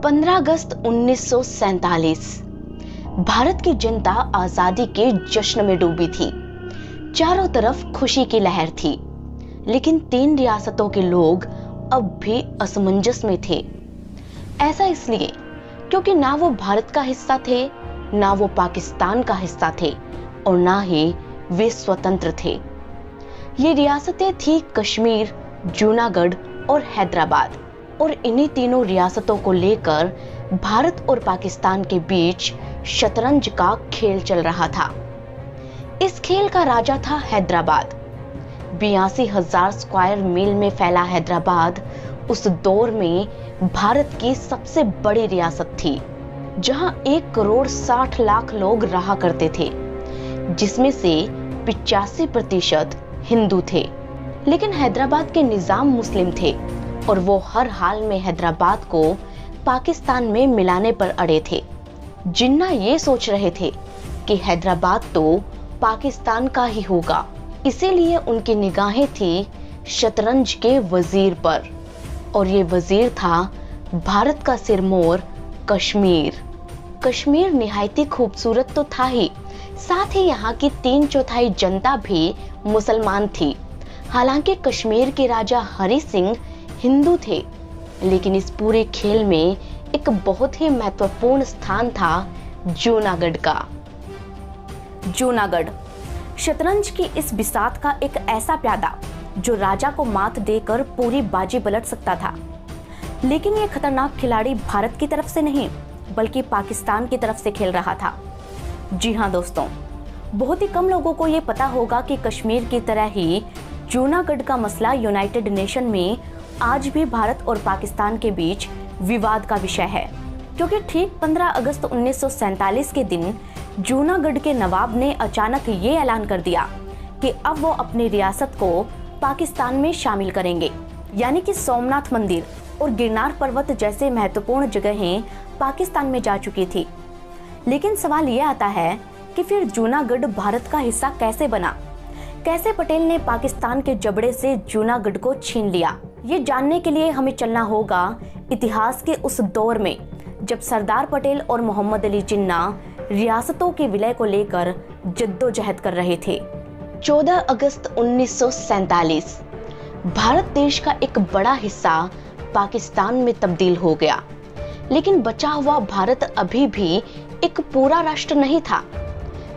15 अगस्त 1947 भारत की जनता आजादी के जश्न में डूबी थी। चारों तरफ खुशी की लहर थी, लेकिन 3 रियासतों के लोग अब भी असमंजस में थे। ऐसा इसलिए क्योंकि ना वो भारत का हिस्सा थे, ना वो पाकिस्तान का हिस्सा थे और ना ही वे स्वतंत्र थे। ये रियासतें थी कश्मीर, जूनागढ़ और हैदराबाद, और इन्हीं तीनों रियासतों को लेकर भारत और पाकिस्तान के बीच शतरंज का खेल चल रहा था। इस खेल का राजा था हैदराबाद। 82,000 स्क्वायर मील में फैला हैदराबाद उस दौर में भारत की सबसे बड़ी रियासत थी, जहां 1,60,00,000 लोग रहा करते थे, जिसमें से 85% हिंदू थे। लेकिन हैदराबाद के निजाम मुस्लिम थे और वो हर हाल में हैदराबाद को पाकिस्तान में मिलाने पर अड़े थे। जिन्ना ये सोच रहे थे कि हैदराबाद तो पाकिस्तान का ही होगा, इसीलिए उनकी निगाहें थी शतरंज के वजीर पर, और ये वजीर था भारत का सिरमौर कश्मीर। कश्मीर निहायती खूबसूरत तो था ही, साथ ही यहाँ की 3/4 जनता भी मुसलमान थी। हालांकि कश्मीर के राजा हरि सिंह हिंदू थे, लेकिन इस पूरे खेल में एक बहुत ही महत्वपूर्ण स्थान था जूनागढ़ का। जूनागढ़ शतरंज की इस बिसात का एक ऐसा प्यादा जो राजा को मात देकर पूरी बाजी पलट सकता था। लेकिन ये खतरनाक खिलाड़ी भारत की तरफ से नहीं, बल्कि पाकिस्तान की तरफ से खेल रहा था। जी हाँ दोस्तों, बहुत ही कम लोगों को ये पता होगा कि कश्मीर की तरह ही जूनागढ़ का मसला यूनाइटेड नेशन में आज भी भारत और पाकिस्तान के बीच विवाद का विषय है, क्योंकि ठीक 15 अगस्त 1947 के दिन जूनागढ़ के नवाब ने अचानक ये ऐलान कर दिया कि अब वो अपनी रियासत को पाकिस्तान में शामिल करेंगे। यानी कि सोमनाथ मंदिर और गिरनार पर्वत जैसे महत्वपूर्ण जगहें पाकिस्तान में जा चुकी थी। लेकिन सवाल ये आता है कि फिर जूनागढ़ भारत का हिस्सा कैसे बना? कैसे पटेल ने पाकिस्तान के जबड़े से जूनागढ़ को छीन लिया? ये जानने के लिए हमें चलना होगा इतिहास के उस दौर में जब सरदार पटेल और मोहम्मद अली जिन्ना रियासतों के विलय को लेकर जद्दोजहद कर रहे थे। 14 अगस्त 1947 भारत देश का एक बड़ा हिस्सा पाकिस्तान में तब्दील हो गया, लेकिन बचा हुआ भारत अभी भी एक पूरा राष्ट्र नहीं था,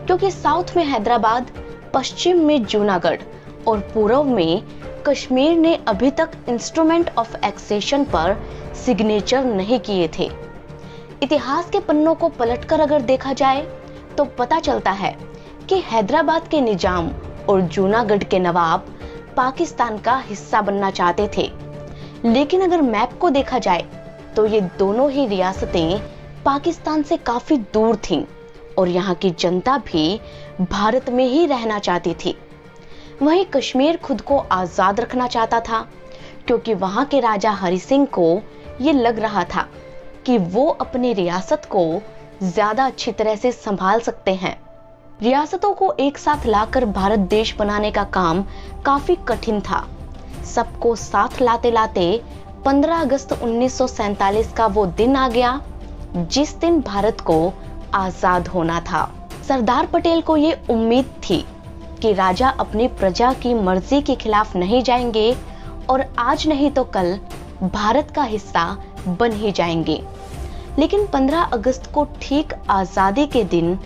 क्योंकि साउथ में हैदराबाद, पश्चिम में जूनागढ़ और पूर्व में कश्मीर ने अभी तक इंस्ट्रूमेंट ऑफ एक्सेशन पर सिग्नेचर नहीं किए थे। इतिहास के पन्नों को पलटकर अगर देखा जाए तो पता चलता है कि हैदराबाद के निजाम और जूनागढ़ के नवाब पाकिस्तान का हिस्सा बनना चाहते थे। लेकिन अगर मैप को देखा जाए तो ये दोनों ही रियासतें पाकिस्तान से काफी दूर थीं और यहाँ की जनता भी भारत में ही रहना चाहती थी। वहीं कश्मीर खुद को आजाद रखना चाहता था, क्योंकि वहां के राजा हरि सिंह को ये लग रहा था कि वो अपनी रियासत को ज्यादा अच्छी तरह से संभाल सकते हैं। रियासतों को एक साथ लाकर भारत देश बनाने का काम काफी कठिन था। सबको साथ लाते लाते 15 अगस्त 1947 का वो दिन आ गया जिस दिन भारत को आजाद होना था। सरदार पटेल को ये उम्मीद थी कि राजा अपनी प्रजा की मर्जी के खिलाफ नहीं जाएंगे और आज नहीं तो कल भारत का हिस्सा बन ही जाएंगे। लेकिन 15 अगस्त को ठीक आजादी के दिन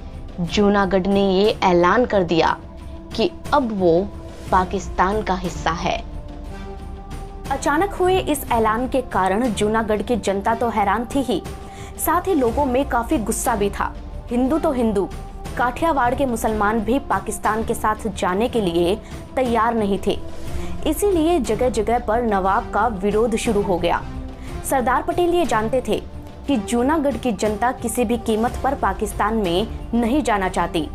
जूनागढ़ ने ये ऐलान कर दिया कि अब वो पाकिस्तान का हिस्सा है। अचानक हुए इस ऐलान के कारण जूनागढ़ की जनता तो हैरान थी ही, साथ ही लोगों में काफी गुस्सा भी था। हिंदू तो हिंदू, काठियावाड़ के मुसलमान भी पाकिस्तान के साथ जाने के लिए तैयार नहीं थे। इसीलिए जगह जगह पर नवाब का विरोध शुरू हो गया। सरदार पटेल ये जानते थे कि जूनागढ़ की जनता किसी भी कीमत पर पाकिस्तान में नहीं जाना चाहती।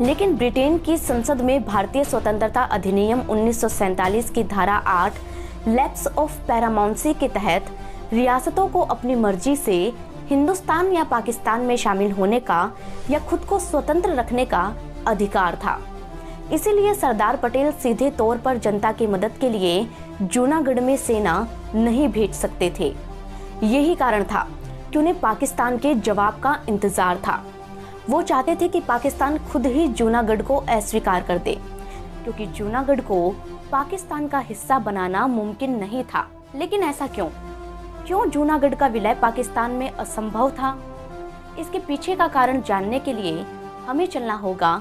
लेकिन ब्रिटेन की संसद में भारतीय स्वतंत्रता अधिनियम 1947 की धारा 8 लैप्स ऑफ पैरामाउंसी के तहत रियासतों को अपनी मर्जी से हिंदुस्तान या पाकिस्तान में शामिल होने का या खुद को स्वतंत्र रखने का अधिकार था। इसीलिए सरदार पटेल सीधे तौर पर जनता की मदद के लिए जूनागढ़ में सेना नहीं भेज सकते थे। यही कारण था कि उन्हें पाकिस्तान के जवाब का इंतजार था। वो चाहते थे कि पाकिस्तान खुद ही जूनागढ़ को अस्वीकार कर दे, क्योंकि जूनागढ़ को पाकिस्तान का हिस्सा बनाना मुमकिन नहीं था। लेकिन ऐसा क्यों जूनागढ़ का विलय पाकिस्तान में असंभव था? इसके पीछे का कारण जानने के लिए हमें चलना होगा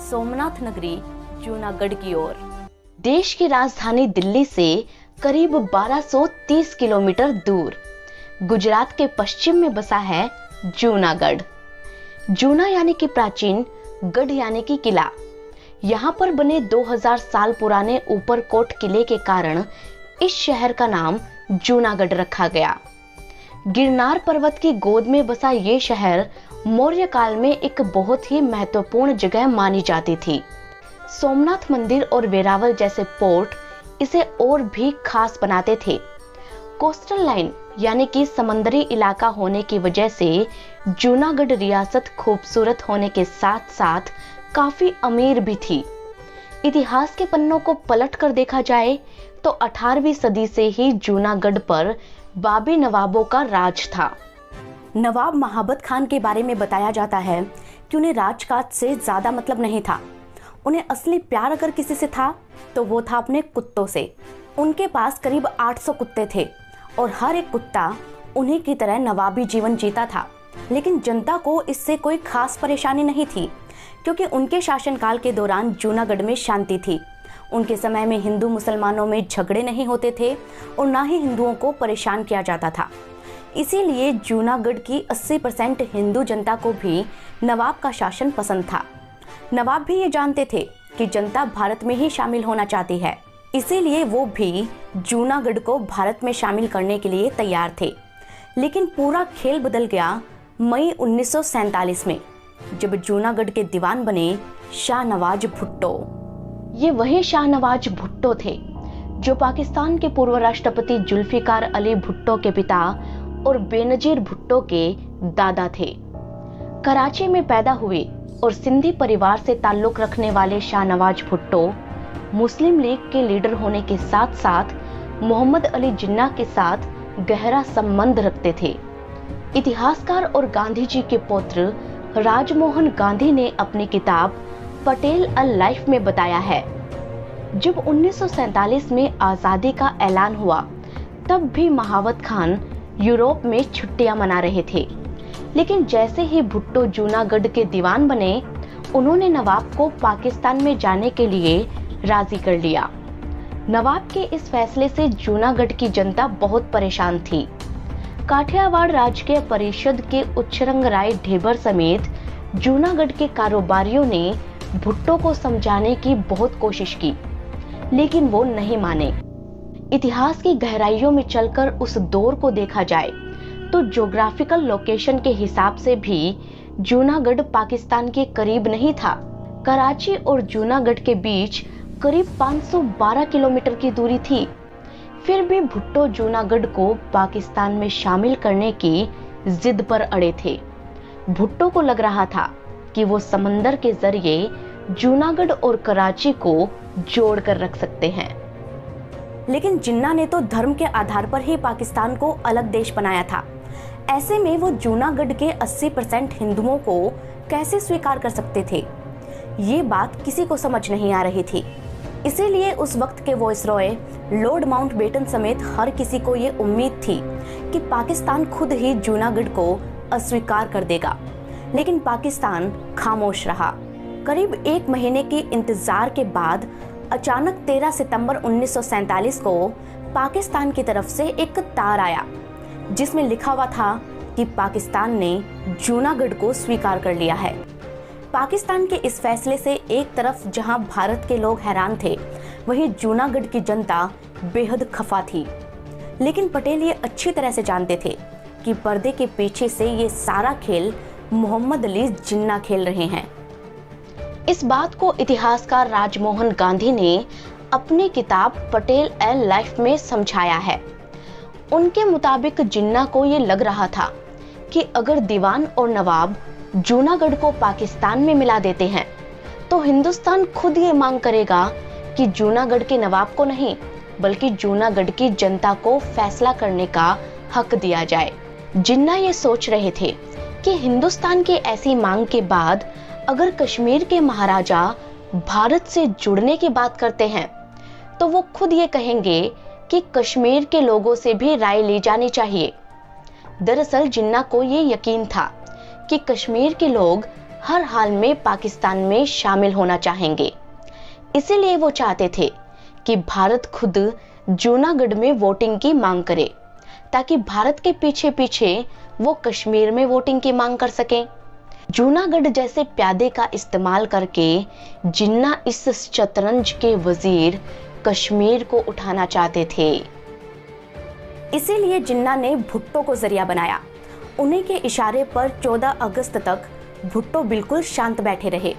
सोमनाथ नगरी जूनागढ़ की ओर। देश की राजधानी दिल्ली से करीब 1230 किलोमीटर दूर गुजरात के पश्चिम में बसा है जूनागढ़। जूना यानी कि प्राचीन, गढ़ यानी कि किला। यहाँ पर बने 2000 साल पुराने ऊपरकोट किले के कारण इस शहर का नाम जूनागढ़ रखा गया। गिरनार पर्वत की गोद में बसा ये शहर मौर्य काल में एक बहुत ही महत्वपूर्ण जगह मानी जाती थी। सोमनाथ मंदिर और वेरावल जैसे पोर्ट इसे और भी खास बनाते थे। कोस्टल लाइन यानी कि समंदरी इलाका होने की वजह से जूनागढ़ रियासत खूबसूरत होने के साथ साथ काफी अमीर भी थी। इतिहास के पन्नों को पलट कर देखा जाए तो 18वीं सदी से ही जूनागढ़ पर बाबी नवाबों का राज था। नवाब महाबत खान के बारे में बताया जाता है कि उन्हें राजकाज से ज्यादा मतलब नहीं था। उन्हें असली प्यार अगर किसी से था तो वो था अपने कुत्तों से। उनके पास करीब 800 कुत्ते थे और हर एक कुत्ता उन्हीं की तरह नवाबी जीवन जीता था। लेकिन जनता को इससे कोई खास परेशानी नहीं थी, क्योंकि उनके शासनकाल के दौरान जूनागढ़ में शांति थी। उनके समय में हिंदू मुसलमानों में झगड़े नहीं होते थे और ना ही हिंदुओं को परेशान किया जाता था। इसीलिए जूनागढ़ की 80% हिंदू जनता को भी नवाब का शासन पसंद था। नवाब भी ये जानते थे कि जनता भारत में ही शामिल होना चाहती है, इसीलिए वो भी जूनागढ़ को भारत में शामिल करने के लिए तैयार थे। लेकिन पूरा खेल बदल गया मई 1947 में, जब जूनागढ़ के दीवान बने शाहनवाज भुट्टो। ये वही शाहनवाज भुट्टो थे जो पाकिस्तान के पूर्व राष्ट्रपति जुल्फिकार अली भुट्टो के पिता और बेनजीर भुट्टो के दादा थे। कराची में पैदा हुए और सिंधी परिवार से ताल्लुक रखने वाले शाहनवाज भुट्टो मुस्लिम लीग के लीडर होने के साथ साथ मोहम्मद अली जिन्ना के साथ गहरा संबंध रखते थे। इतिहासकार और गांधी जी के पुत्र राजमोहन गांधी ने अपनी किताब पटेल अ लाइफ में बताया है, जब 1947 में आजादी का ऐलान हुआ तब भी महावत खान यूरोप में छुट्टियां मना रहे थे। लेकिन जैसे ही भुट्टो जूनागढ़ के दीवान बने, उन्होंने नवाब को पाकिस्तान में जाने के लिए राजी कर लिया। नवाब के इस फैसले से जूनागढ़ की जनता बहुत परेशान थी। काठियावाड़ राजकीय परिषद के उच्चरंग राय ढेबर समेत जूनागढ़ के कारोबारियों ने भुट्टो को समझाने की बहुत कोशिश की, लेकिन वो नहीं माने। इतिहास की गहराइयों में चलकर उस दौर को देखा जाए तो ज्योग्राफिकल लोकेशन के हिसाब से भी जूनागढ़ पाकिस्तान के करीब नहीं था। कराची और जूनागढ़ के बीच करीब 512 किलोमीटर की दूरी थी। फिर भी भुट्टो जूनागढ़ को पाकिस्तान में शामिल करने की जिद पर अड़े थे। भुट्टो को लग रहा था कि वो समंदर के जरिए जूनागढ़ और कराची को जोड़ कर रख सकते हैं। लेकिन जिन्ना ने तो धर्म के आधार पर ही पाकिस्तान को अलग देश बनाया था। ऐसे में वो जूनागढ़ के 80% हिंदुओं को कैसे स्वीकार कर सकते थे? ये बात किसी को समझ नहीं आ रही थी। इसीलिए उस वक्त के वॉइसरॉय लॉर्ड माउंटबेटन समेत हर किसी को ये उम्मीद थी कि पाकिस्तान खुद ही जूनागढ़ को अस्वीकार कर देगा। लेकिन पाकिस्तान खामोश रहा। करीब 1 महीने के इंतजार के बाद अचानक 13 सितंबर 1947 को पाकिस्तान की तरफ से एक तार आया, जिसमें लिखा हुआ था कि पाकिस्तान ने जूनागढ़ को स्वीकार कर लिया है। पाकिस्तान के इस फैसले से एक तरफ जहां भारत के लोग हैरान थे, वहीं जूनागढ़ की जनता बेहद खफा थी। लेकिन पटेल ये अच्छी तरह से जानते थे कि पर्दे के पीछे से ये सारा खेल मोहम्मद अली जिन्ना खेल रहे हैं। इस बात को इतिहासकार राजमोहन गांधी ने अपनी किताब पटेल ए लाइफ में समझाया है। उनके मुताबिक जिन्ना को ये लग रहा था कि अगर दीवान और नवाब जूनागढ़ को पाकिस्तान में मिला देते हैं तो हिंदुस्तान खुद ये मांग करेगा कि जूनागढ़ के नवाब को नहीं बल्कि जूनागढ़ की जनता को फैसला करने का हक दिया जाए। जिन्ना ये सोच रहे थे कि हिंदुस्तान की ऐसी मांग के बाद अगर कश्मीर के महाराजा भारत से जुड़ने की बात करते हैं तो वो खुद ये कहेंगे कि कश्मीर के लोगों से भी राय ली जानी चाहिए। दरअसल जिन्ना को ये यकीन था कि कश्मीर के लोग हर हाल में पाकिस्तान में शामिल होना चाहेंगे। इसीलिए वो चाहते थे कि भारत खुद जूनागढ़ में वोटिंग की मांग करे ताकि भारत के पीछे पीछे वो कश्मीर में वोटिंग की मांग कर सकें। जूनागढ़ जैसे प्यादे का इस्तेमाल करके जिन्ना इस शतरंज के वजीर कश्मीर को उठाना चाहते थे। इसीलिए जिन्ना ने भुट्टो को जरिया बनाया। उन्हीं के इशारे पर 14 अगस्त तक भुट्टो बिल्कुल शांत बैठे रहे,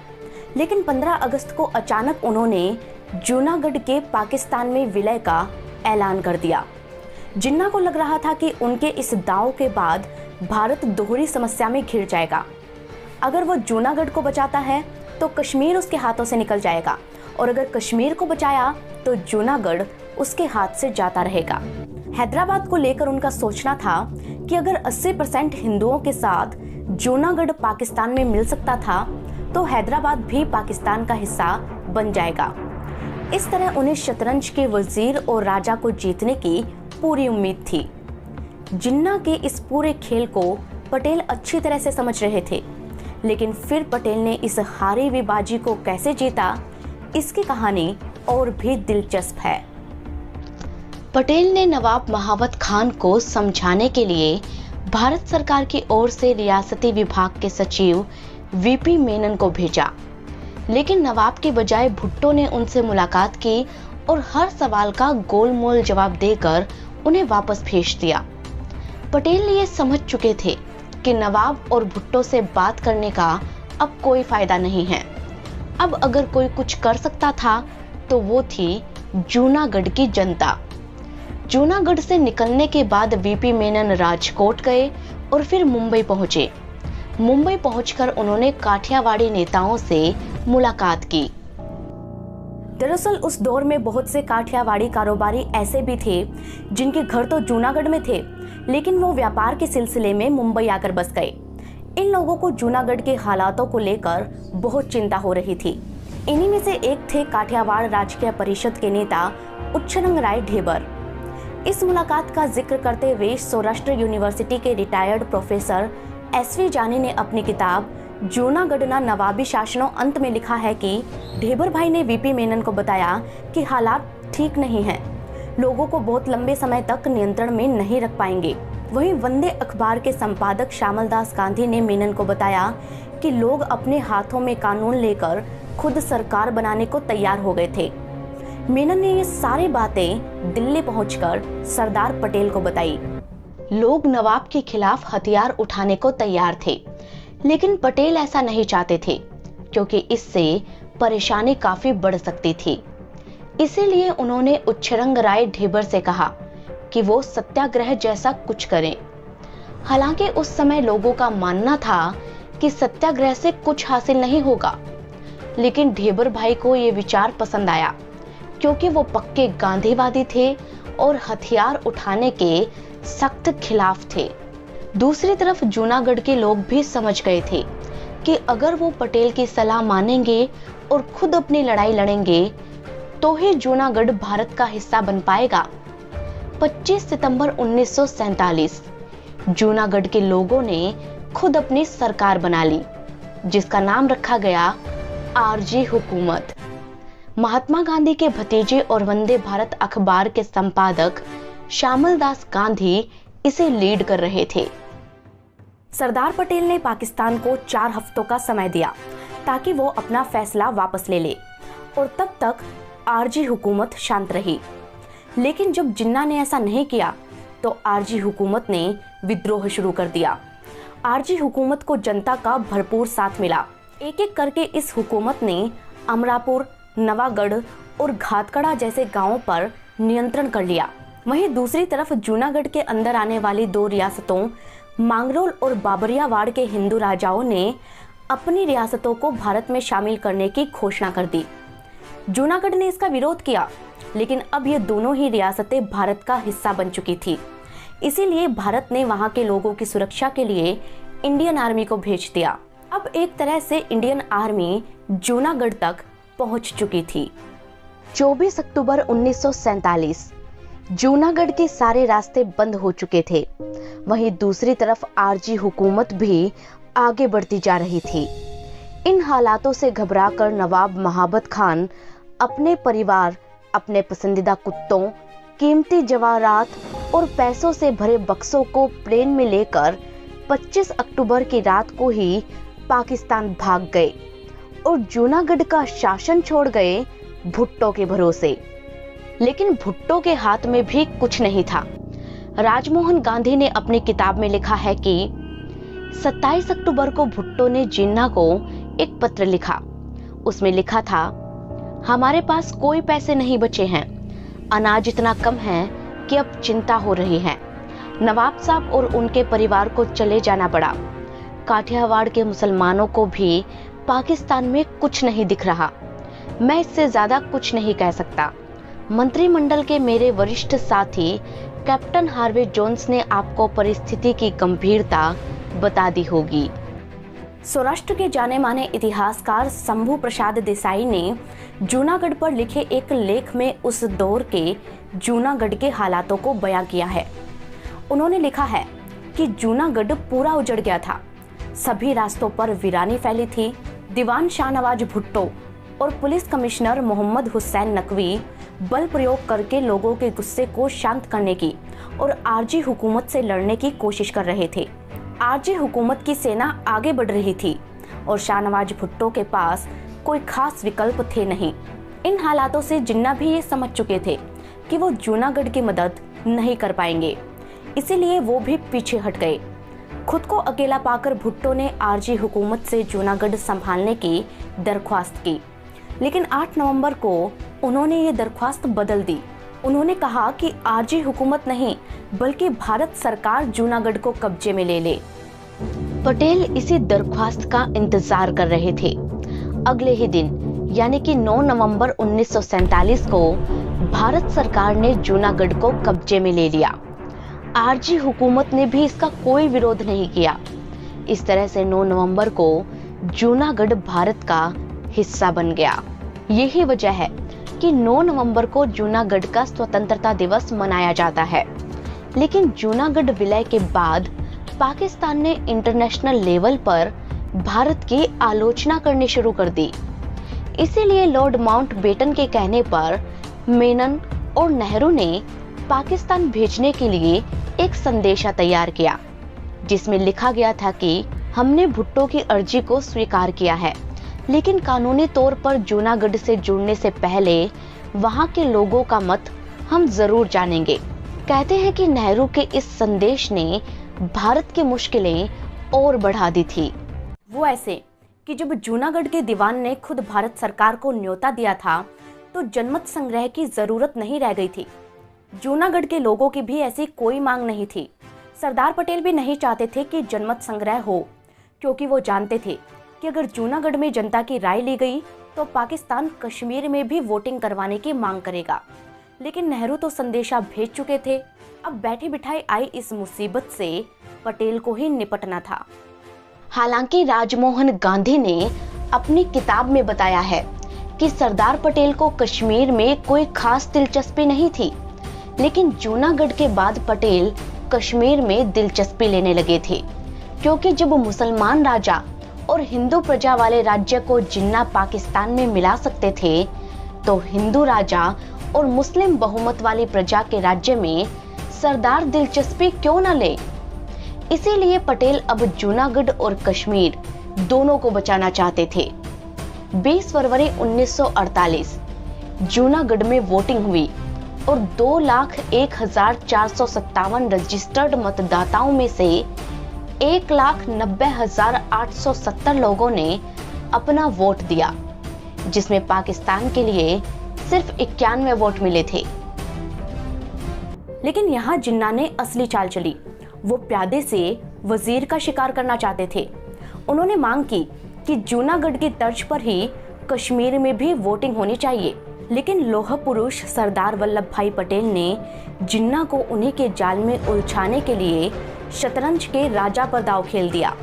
लेकिन 15 अगस्त को अचानक उन्होंने जूनागढ़ के पाकिस्तान में विलय का ऐलान कर दिया। जिन्ना को लग रहा था कि उनके इस दांव के बाद भारत दोहरी समस्या में घिर जाएगा। अगर वो जूनागढ़ को बचाता है तो कश्मीर उसके हाथों से निकल जाएगा, और अगर कश्मीर को बचाया तो जूनागढ़ उसके हाथ से जाता रहेगा। हैदराबाद को लेकर उनका सोचना था कि अगर 80% हिंदुओं के साथ जूनागढ़ पाकिस्तान में मिल सकता था तो हैदराबाद भी पाकिस्तान का हिस्सा बन जाएगा। इस तरह उन्हें शतरंज के वजीर और राजा को जीतने की पूरी उम्मीद थी। जिन्ना के इस पूरे खेल को पटेल अच्छी तरह से समझ रहे थे, लेकिन फिर पटेल ने इस हारी हुई बाजी को कैसे जीता, इसकी कहानी और भी दिलचस्प है। पटेल ने नवाब महावत खान को समझाने के लिए भारत सरकार की ओर से रियासती विभाग के सचिव वीपी मेनन को भेजा, लेकिन नवाब के बजाय भुट्टो ने उनसे मुलाकात की और हर सवाल का गोलमोल जवाब देकर उन्हें वापस भेज दिया। पटेल ये समझ चुके थे कि नवाब और भुट्टो से बात करने का अब कोई फायदा नहीं है। अब अगर कोई कुछ कर सकता था तो वो थी जूनागढ़ की जनता। जूनागढ़ से निकलने के बाद वीपी मेनन राजकोट गए और फिर मुंबई पहुंचे। मुंबई पहुंचकर उन्होंने काठियावाड़ी नेताओं से मुलाकात की। दरअसल उस दौर में बहुत से काठियावाड़ी कारोबारी ऐसे भी थे जिनके घर तो जूनागढ़ में थे, लेकिन वो व्यापार के सिलसिले में मुंबई आकर बस गए। इन लोगों को जूनागढ़ के हालातों को लेकर बहुत चिंता हो रही थी। इन्हीं में से एक थे काठियावाड़ राजकीय परिषद के नेता उच्चरंग राय ढेबर। इस मुलाकात का जिक्र करते हुए सौराष्ट्र यूनिवर्सिटी के रिटायर्ड प्रोफेसर एसवी जानी ने अपनी किताब जूनागढ़ना नवाबी शासनों अंत में लिखा है कि ढेबर भाई ने वीपी मेनन को बताया कि हालात ठीक नहीं हैं, लोगों को बहुत लंबे समय तक नियंत्रण में नहीं रख पाएंगे। वहीं वंदे अखबार के संपादक श्यामल दास गांधी ने मेनन को बताया कि लोग अपने हाथों में कानून लेकर खुद सरकार बनाने को तैयार हो गए थे। मेनन ने ये सारी बातें दिल्ली पहुंचकर सरदार पटेल को बताई। लोग नवाब के खिलाफ हथियार उठाने को तैयार थे, लेकिन पटेल ऐसा नहीं चाहते थे क्योंकि इससे परेशानी काफी बढ़ सकती थी। इसीलिए उन्होंने उच्चरंग राय ढेबर से कहा कि वो सत्याग्रह जैसा कुछ करें। हालांकि उस समय लोगों का मानना था कि सत्याग्रह से कुछ हासिल नहीं होगा, लेकिन ढेबर भाई को ये विचार पसंद आया क्योंकि वो पक्के गांधीवादी थे और हथियार उठाने के सख्त खिलाफ थे। दूसरी तरफ जूनागढ़ के लोग भी समझ गए थे कि अगर वो पटेल की सलाह मानेंगे और खुद अपनी लड़ाई लड़ेंगे तो ही जूनागढ़ भारत का हिस्सा बन पाएगा। 25 सितंबर 1947 जूनागढ़ के लोगों ने खुद अपनी सरकार बना ली, जिसका नाम रखा गया आरजी हुकूमत। महात्मा गांधी के भतीजे और वंदे भारत अखबार के संपादक श्यामल दास गांधी इसे लीड कर रहे थे। सरदार पटेल ने पाकिस्तान को 4 हफ्तों का समय दिया ताकि वो अपना फैसला वापस ले ले, और तब तक आरजी हुकूमत शांत रही। लेकिन जब जिन्ना ने ऐसा नहीं किया तो आरजी हुकूमत ने विद्रोह शुरू कर दिया। आरजी हुकूमत को जनता का भरपूर साथ मिला। एक एक करके इस हुकूमत ने अमरापुर, नवागढ़ और घातकड़ा जैसे गांवों पर नियंत्रण कर लिया। वहीं दूसरी तरफ जूनागढ़ के अंदर आने वाली 2 रियासतों मांगरोल और बाबरियावाड़ के हिंदू राजाओं ने अपनी रियासतों को भारत में शामिल करने की घोषणा कर दी। जूनागढ़ ने इसका विरोध किया, लेकिन अब ये दोनों ही रियासतें भारत का हिस्सा बन चुकी थी। इसीलिए भारत ने वहां के लोगों की सुरक्षा के लिए इंडियन आर्मी को भेज दिया। अब एक तरह से इंडियन आर्मी जूनागढ़ तक पहुंच चुकी थी। 24 अक्टूबर 1947 जूनागढ़ के सारे रास्ते बंद हो चुके थे। वहीं दूसरी तरफ आरजी हुकूमत भी आगे बढ़ती जा रही थी। इन हालातों से घबराकर नवाब महाबत खान अपने परिवार, अपने पसंदीदा कुत्तों, कीमती जवाहरात और पैसों से भरे बक्सों को प्लेन में लेकर 25 अक्टूबर की रात को ही पाकिस्तान भाग गए और जूनागढ़ का शासन छोड़ गए भुट्टो के भरोसे। लेकिन भुट्टो के हाथ में भी कुछ नहीं था। राजमोहन गांधी ने अपनी किताब में लिखा है कि 27 अक्टूबर को भुट्टो ने जिन्ना को एक पत्र लिखा। उसमें लिखा था, हमारे पास कोई पैसे नहीं बचे हैं, अनाज इतना कम है कि अब चिंता हो रही है। नवाब साहब और उनके परिवार को चले जाना पड़ा। काठियावाड़ के मुसलमानों को भी पाकिस्तान में कुछ नहीं दिख रहा। मैं इससे ज्यादा कुछ नहीं कह सकता। मंत्रिमंडल के मेरे वरिष्ठ साथी कैप्टन हार्वे जोन्स ने आपको परिस्थिति की गंभीरता बता दी होगी। सौराष्ट्र के जाने माने इतिहासकार शंभू प्रसाद देसाई ने जूनागढ़ पर लिखे एक लेख में उस दौर के जूनागढ़ के हालातों को बयां किया है। उन्होंने लिखा है कि जूनागढ़ पूरा उजड़ गया था। सभी रास्तों पर वीरानी फैली थी। दीवान शाहनवाज भुट्टो और पुलिस कमिश्नर मोहम्मद हुसैन नकवी बल प्रयोग करके लोगों के गुस्से को शांत करने की और आरजी हुकूमत से लड़ने की कोशिश कर रहे थे। आरजी हुकूमत की सेना आगे बढ़ रही थी और शाहनवाज भुट्टो के पास कोई खास विकल्प थे नहीं। इन हालातों से जिन्ना भी ये समझ चुके थे कि वो जूनागढ़ की मदद नहीं कर पाएंगे, इसीलिए वो भी पीछे हट गए। खुद को अकेला पाकर भुट्टो ने आरजी हुकूमत से जूनागढ़ संभालने की दरख्वास्त की, लेकिन 8 नवंबर को उन्होंने ये दरख्वास्त बदल दी। उन्होंने कहा कि आरजी हुकूमत नहीं बल्कि भारत सरकार जूनागढ़ को कब्जे में ले ले। पटेल इसी दरख्वास्त का इंतजार कर रहे थे। अगले ही दिन यानी कि 9 नवंबर 1947 को भारत सरकार ने जूनागढ़ को कब्जे में ले लिया। आरजी हुकूमत ने भी इसका कोई विरोध नहीं किया। इस तरह से 9 नवंबर को जूनागढ़ भारत का हिस्सा बन गया। यही वजह है कि 9 नवंबर को जूनागढ़ का स्वतंत्रता दिवस मनाया जाता है। लेकिन जूनागढ़ विलय के बाद पाकिस्तान ने इंटरनेशनल लेवल पर भारत की आलोचना करनी शुरू कर दी। इसीलिए लॉर्ड माउंटबेटन के कहने पर मेनन और नेहरू ने पाकिस्तान भेजने के लिए एक संदेशा तैयार किया, जिसमें लिखा गया था कि हमने भुट्टो की अर्जी को स्वीकार किया है, लेकिन कानूनी तौर पर जूनागढ़ से जुड़ने से पहले वहां के लोगों का मत हम जरूर जानेंगे। कहते हैं कि नेहरू के इस संदेश ने भारत की मुश्किलें और बढ़ा दी थी। वो ऐसे कि जब जूनागढ़ के दीवान ने खुद भारत सरकार को न्योता दिया था तो जनमत संग्रह की जरूरत नहीं रह गई थी। जूनागढ़ के लोगों की भी ऐसी कोई मांग नहीं थी। सरदार पटेल भी नहीं चाहते थे कि जनमत संग्रह हो, क्योंकि वो जानते थे कि अगर जूनागढ़ में जनता की राय ली गई तो पाकिस्तान कश्मीर में भी वोटिंग करवाने की मांग करेगा। लेकिन नेहरू तो संदेशा भेज चुके थे। अब बैठी बिठाई आई इस मुसीबत से पटेल को ही निपटना था। हालांकि राजमोहन गांधी ने अपनी किताब में बताया है कि सरदार पटेल को कश्मीर में कोई खास दिलचस्पी नहीं थी, लेकिन जूनागढ़ के बाद पटेल कश्मीर में दिलचस्पी लेने लगे थे, क्योंकि जब मुसलमान राजा और हिंदू प्रजा वाले राज्य को जिन्ना पाकिस्तान में मिला सकते थे, तो हिंदू राजा और मुस्लिम बहुमत वाली प्रजा के राज्य में सरदार दिलचस्पी क्यों न ले। इसीलिए पटेल अब जूनागढ़ और कश्मीर दोनों को बचाना चाहते थे। 20 फरवरी 1948 जूनागढ़ में वोटिंग हुई और 2,01,457 रजिस्टर्ड मतदाताओं में से 1,90,870 लोगों ने अपना वोट दिया, जिसमें पाकिस्तान के लिए सिर्फ 91 वोट मिले थे। लेकिन यहाँ जिन्ना ने असली चाल चली। वो प्यादे से वजीर का शिकार करना चाहते थे। उन्होंने मांग की कि जूनागढ़ की तर्ज पर ही कश्मीर में भी वोटिंग होनी चाहिए, लेकिन लौह पुरुष सरदार वल्लभ भाई पटेल ने जिन्ना को उन्हीं के जाल में उलझाने के लिए शतरंज के राजा पर दांव खेल दिया।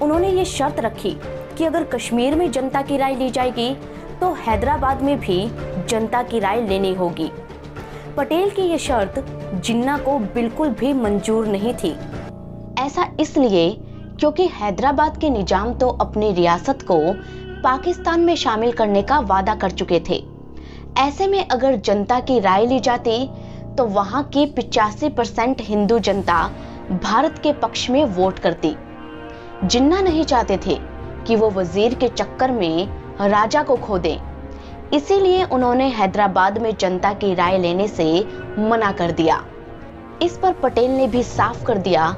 उन्होंने ये शर्त रखी कि अगर कश्मीर में जनता की राय ली जाएगी तो हैदराबाद में भी जनता की राय लेनी होगी। पटेल की ये शर्त जिन्ना को बिल्कुल भी मंजूर नहीं थी। ऐसा इसलिए क्योंकि हैदराबाद के निजाम तो अपनी रियासत को पाकिस्तान में शामिल करने का वादा कर चुके थे। ऐसे में अगर जनता की राय ली जाती तो वहां की 85% हिंदू जनता भारत के पक्ष में वोट करती। जिन्ना नहीं चाहते थे कि वो वजीर के चक्कर में राजा को खो दें, इसीलिए उन्होंने हैदराबाद में जनता की राय लेने से मना कर दिया। इस पर पटेल ने भी साफ कर दिया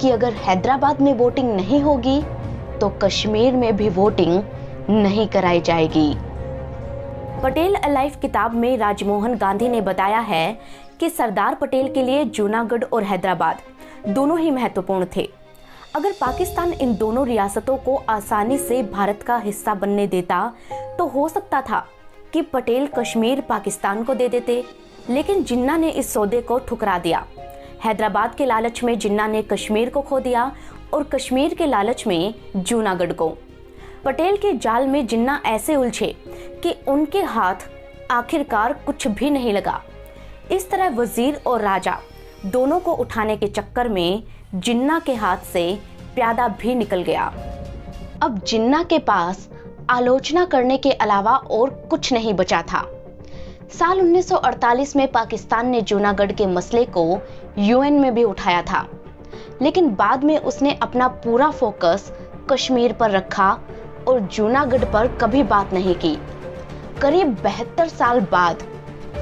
कि अगर हैदराबाद में वोटिंग नहीं होगी तो कश्मीर में भी वोटिंग नहीं कराई जाएगी। पटेल अलाइव किताब में राजमोहन गांधी ने बताया है कि सरदार पटेल के लिए जूनागढ़ और हैदराबाद दोनों ही महत्वपूर्ण थे। अगर पाकिस्तान इन दोनों रियासतों को आसानी से भारत का हिस्सा बनने देता तो हो सकता था कि पटेल कश्मीर पाकिस्तान को दे देते, लेकिन जिन्ना ने इस सौदे को ठुकरा दिया। हैदराबाद के लालच में जिन्ना ने कश्मीर को खो दिया और कश्मीर के लालच में जूनागढ़ को। पटेल के जाल में जिन्ना ऐसे उलझे कि उनके हाथ आखिरकार कुछ भी नहीं लगा। इस तरह वजीर और राजा दोनों को उठाने के चक्कर में जिन्ना के हाथ से प्यादा भी निकल गया। अब जिन्ना के पास आलोचना करने के अलावा और कुछ नहीं बचा था। साल 1948 में पाकिस्तान ने जूनागढ़ के मसले को यूएन में भी उठाया था, लेकिन बाद में उसने अपना पूरा फोकस कश्मीर पर रखा और जूनागढ़ पर कभी बात नहीं की। करीब 72 साल बाद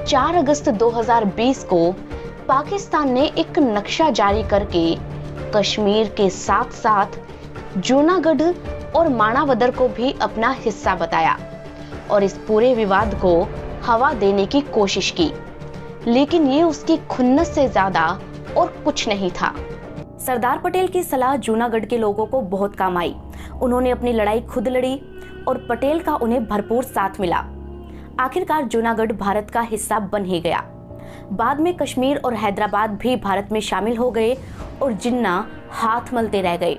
4 अगस्त 2020 को पाकिस्तान ने एक नक्शा जारी करके कश्मीर के साथ साथ जूनागढ़ और मानावदर को भी अपना हिस्सा बताया और इस पूरे विवाद को हवा देने की कोशिश की, लेकिन ये उसकी खुन्नस से ज्यादा और कुछ नहीं था। सरदार पटेल की सलाह जूनागढ़ के लोगों को बहुत काम आई। उन्होंने अपनी लड़ाई खुद लड़ी और पटेल का उन्हें भरपूर साथ मिला। आखिरकार जूनागढ़ भारत का हिस्सा बन ही गया। बाद में कश्मीर और हैदराबाद भी भारत में शामिल हो गए और जिन्ना हाथ मलते रह गए।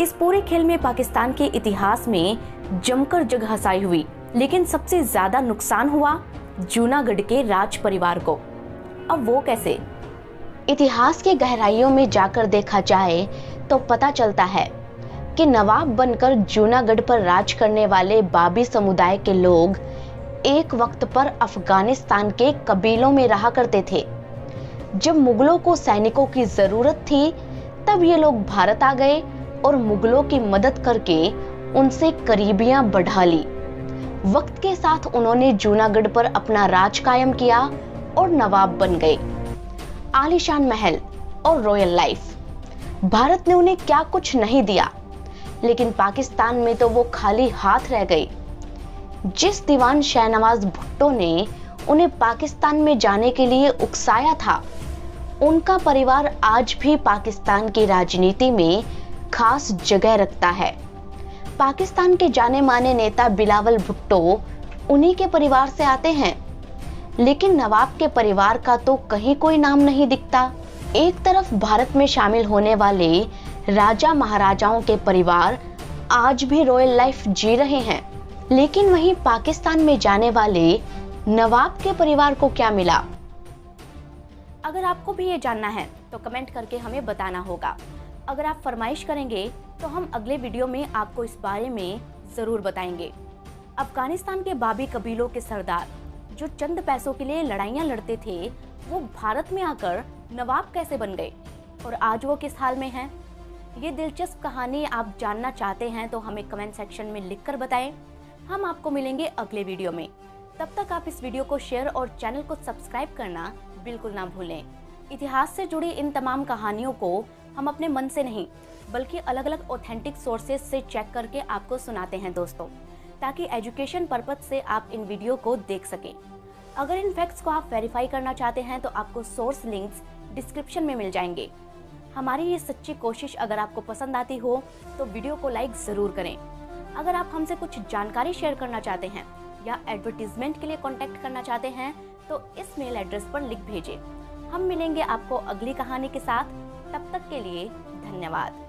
इस पूरे खेल में पाकिस्तान के इतिहास में जमकर जग हंसाई हुई, लेकिन सबसे ज्यादा नुकसान हुआ जूनागढ़ के राज परिवार को। अब वो कैसे? इतिहास के गहराइयों में जाकर देखा जाए तो पता चलता है कि नवाब बनकर जूनागढ़ पर राज करने वाले बाबी समुदाय के लोग एक वक्त पर अफगानिस्तान के कबीलों में रहा करते थे। जब मुगलों को सैनिकों की जरूरत थी तब ये लोग भारत आ गए और मुगलों की मदद करके उनसे करीबियां बढ़ा ली। वक्त के साथ उन्होंने जूनागढ़ पर अपना राज कायम किया और नवाब बन गए। आलीशान महल और रॉयल लाइफ, भारत ने उन्हें क्या कुछ नहीं दिया, लेकिन पाकिस्तान में तो वो खाली हाथ रह गए। जिस दीवान शहनवाज भुट्टो ने उन्हें पाकिस्तान में जाने के लिए उकसाया था, उनका परिवार आज भी पाकिस्तान की राजनीति में खास जगह रखता है। पाकिस्तान के जाने माने नेता बिलावल भुट्टो उन्हीं के परिवार से आते हैं, लेकिन नवाब के परिवार का तो कहीं कोई नाम नहीं दिखता। एक तरफ भारत में शामिल होने वाले राजा महाराजाओं के परिवार आज भी रॉयल लाइफ जी रहे हैं, लेकिन वहीं पाकिस्तान में जाने वाले नवाब के परिवार को क्या मिला? अगर आपको भी ये जानना है तो कमेंट करके हमें बताना होगा। अगर आप फरमाइश करेंगे तो हम अगले वीडियो में आपको इस बारे में जरूर बताएंगे। अफगानिस्तान के बाबी कबीलों के सरदार जो चंद पैसों के लिए लड़ाइयां लड़ते थे, वो भारत में आकर नवाब कैसे बन गए और आज वो किस हाल में हैं? ये दिलचस्प कहानी आप जानना चाहते हैं तो हमें कमेंट सेक्शन में लिखकर बताएं। हम आपको मिलेंगे अगले वीडियो में। तब तक आप इस वीडियो को शेयर और चैनल को सब्सक्राइब करना बिल्कुल ना भूलें। इतिहास से जुड़ी इन तमाम कहानियों को हम अपने मन से नहीं बल्कि अलग अलग ऑथेंटिक सोर्सेज से चेक करके आपको सुनाते हैं दोस्तों, ताकि एजुकेशन पर्पज से आप इन वीडियो को देख सकें। अगर इन फैक्ट्स को आप वेरीफाई करना चाहते हैं तो आपको सोर्स लिंक्स डिस्क्रिप्शन में मिल जाएंगे। हमारी ये सच्ची कोशिश अगर आपको पसंद आती हो तो वीडियो को लाइक ज़रूर करें। अगर आप हमसे कुछ जानकारी शेयर करना चाहते हैं या एडवर्टीजमेंट के लिए कांटेक्ट करना चाहते हैं तो इस मेल एड्रेस पर लिख भेजें। हम मिलेंगे आपको अगली कहानी के साथ। तब तक के लिए धन्यवाद।